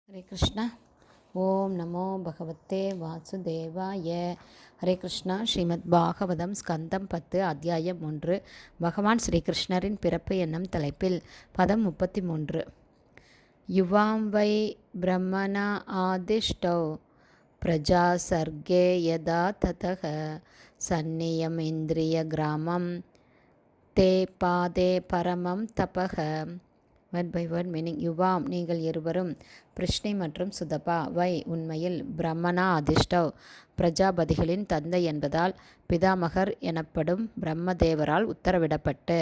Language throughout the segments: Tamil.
ஹரே கிருஷ்ணா. ஓம் நமோ பகவத்தே வாசுதேவாய. ஹரே கிருஷ்ணா. ஸ்ரீமத் பாகவதம் ஸ்கந்தம் 10 அத்தியாயம் 1. பகவான் ஸ்ரீகிருஷ்ணரின் பிறப்பு என்னும் தலைப்பில் பதம் 33. யுவாம் வை பிரம்மணா ஆதிஷ்டௌ பிரஜா சர்க்கே யதா ததக சந்நியம் இந்திரிய கிராமம் தே பாதே பரமம் தபக. Word by word meaning. யுவாம் நீங்கள் இருவரும், பிருஷ்ணி மற்றும் சுதபா. வை உண்மையில், பிரம்மணா அதிஷ்டவ் பிரஜாபதிகளின் தந்தை என்பதால் பிதாமகர் எனப்படும் பிரம்மதேவரால் உத்தரவிடப்பட்டு,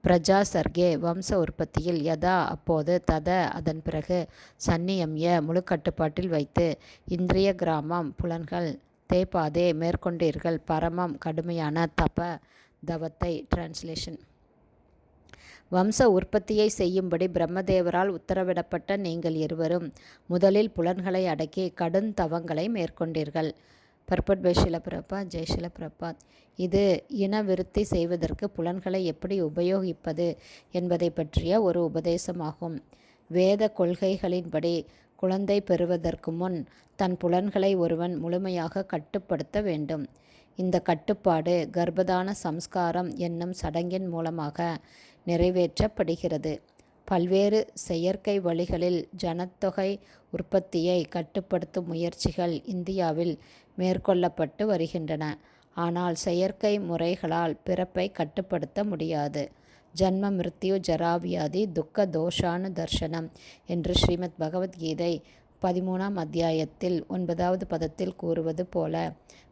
பிரஜா சர்க்கே வம்ச உற்பத்தியில், யதா அப்போது, தத அதன் பிறகு, சந்நியம்ய முழு கட்டுப்பாட்டில் வைத்து, இந்திரிய கிராமம் புலன்கள், தே பாதே மேற்கொண்டீர்கள், பரமம் கடுமையான, தப தவத்தை. டிரான்ஸ்லேஷன். வம்ச உற்பத்தியை செய்யும்படி பிரம்மதேவரால் உத்தரவிடப்பட்ட நீங்கள் இருவரும் முதலில் புலன்களை அடக்கி கடுந்தவங்களை மேற்கொண்டீர்கள். பர்பட் பை ஷில பிரபாத். ஜெய் ஷில பிரபாத். இது இனவிருத்தி செய்வதற்கு புலன்களை எப்படி உபயோகிப்பது என்பதை பற்றிய ஒரு உபதேசமாகும். வேத கொள்கைகளின்படி குழந்தை பெறுவதற்கு முன் தன் புலன்களை ஒருவன் முழுமையாக கட்டுப்படுத்த வேண்டும். இந்த கட்டுப்பாடு கர்ப்பதான சம்ஸ்காரம் என்னும் சடங்கின் மூலமாக நிறைவேற்றப்படுகிறது. பல்வேறு செயற்கை வழிகளில் ஜனத்தொகை உற்பத்தியை கட்டுப்படுத்தும் முயற்சிகள் இந்தியாவில் மேற்கொள்ளப்பட்டு வருகின்றன. ஆனால் செயற்கை முறைகளால் பிறப்பை கட்டுப்படுத்த முடியாது. ஜன்ம மிருத்யு ஜராவியாதி துக்க தோஷானு தர்ஷனம் என்று ஸ்ரீமத் பகவத்கீதை 13ஆம் அத்தியாயத்தில் 9வது பதத்தில் கூறுவது போல,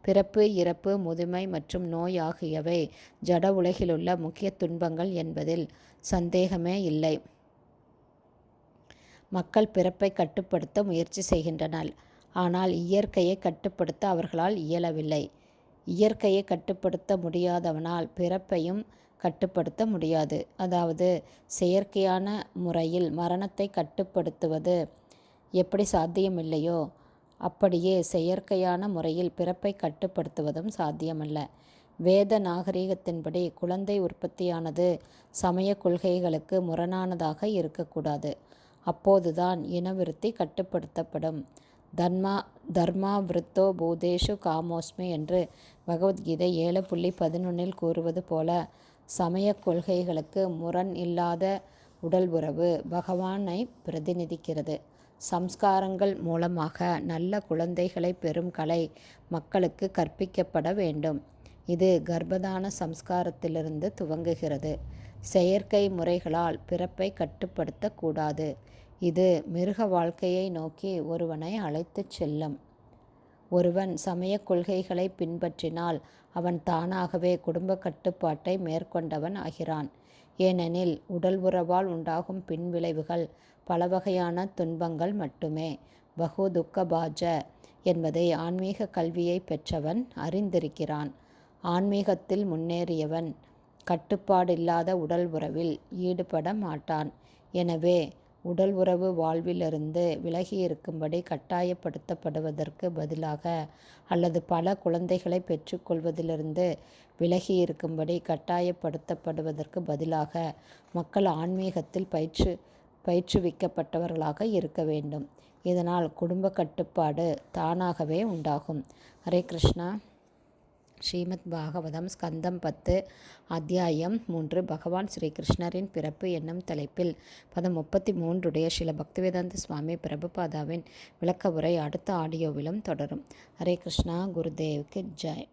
பிறப்பு, இறப்பு, முதுமை மற்றும் நோய் ஆகியவை ஜட உலகிலுள்ள முக்கிய துன்பங்கள் என்பதில் சந்தேகமே இல்லை. மக்கள் பிறப்பை கட்டுப்படுத்த முயற்சி செய்கின்றனர். ஆனால் இயற்கையை கட்டுப்படுத்த அவர்களால் இயலவில்லை. இயற்கையை கட்டுப்படுத்த முடியாதவனால் பிறப்பையும் கட்டுப்படுத்த முடியாது. அதாவது செயற்கையான முறையில் மரணத்தை கட்டுப்படுத்துவது எப்படி சாத்தியமில்லையோ அப்படியே செயற்கையான முறையில் பிறப்பை கட்டுப்படுத்துவதும் சாத்தியமல்ல. வேத நாகரிகத்தின்படி குழந்தை உற்பத்தியானது சமய கொள்கைகளுக்கு முரணானதாக இருக்கக்கூடாது. அப்போதுதான் இனவிருத்தி கட்டுப்படுத்தப்படும். தர்மா விருத்தோ பூதேஷு காமோஸ்மி என்று பகவத்கீதை 7.11 கூறுவது போல, சமய கொள்கைகளுக்கு முரண் இல்லாத உடல் உறவு பகவானை பிரதிநிதிக்கிறது. சம்ஸ்காரங்கள் மூலமாக நல்ல குழந்தைகளை பெறும் கலை மக்களுக்கு கற்பிக்கப்பட வேண்டும். இது கர்ப்பதான சம்ஸ்காரத்திலிருந்து துவங்குகிறது. செயற்கை முறைகளால் பிறப்பை கட்டுப்படுத்தக்கூடாது. இது மிருக வாழ்க்கையை நோக்கி ஒருவனை அழைத்துச் செல்லும். ஒருவன் சமய கொள்கைகளை பின்பற்றினால் அவன் தானாகவே குடும்ப கட்டுப்பாட்டை மேற்கொண்டவன் ஆகிறான். ஏனெனில் உடல் உறவால் உண்டாகும் பின்விளைவுகள் பல வகையான துன்பங்கள் மட்டுமே. பகு துக்க பாஜ என்பதை ஆன்மீக கல்வியை பெற்றவன் அறிந்திருக்கிறான். ஆன்மீகத்தில் முன்னேறியவன் கட்டுப்பாடில்லாத உடல் உறவில் ஈடுபட மாட்டான். எனவே உடல் உறவு வாழ்விலிருந்து விலகியிருக்கும்படி கட்டாயப்படுத்தப்படுவதற்கு பதிலாக, அல்லது பல குழந்தைகளை பெற்றுக்கொள்வதிலிருந்து விலகியிருக்கும்படி கட்டாயப்படுத்தப்படுவதற்கு பதிலாக மக்கள் ஆன்மீகத்தில் பயிற்றுவிக்கப்பட்டவர்களாக இருக்க வேண்டும். இதனால் குடும்ப கட்டுப்பாடு தானாகவே உண்டாகும். ஹரே கிருஷ்ணா. ஸ்ரீமத் பாகவதம் ஸ்கந்தம் 10 அத்தியாயம் 3. பகவான் ஸ்ரீகிருஷ்ணரின் பிறப்பு என்னும் தலைப்பில் பதம் 33 ஸ்ரீல பக்திவேதாந்த சுவாமி பிரபுபாதாவின் விளக்க உரை அடுத்த ஆடியோவிலும் தொடரும். ஹரே கிருஷ்ணா. குருதேவுக்கு ஜெய்.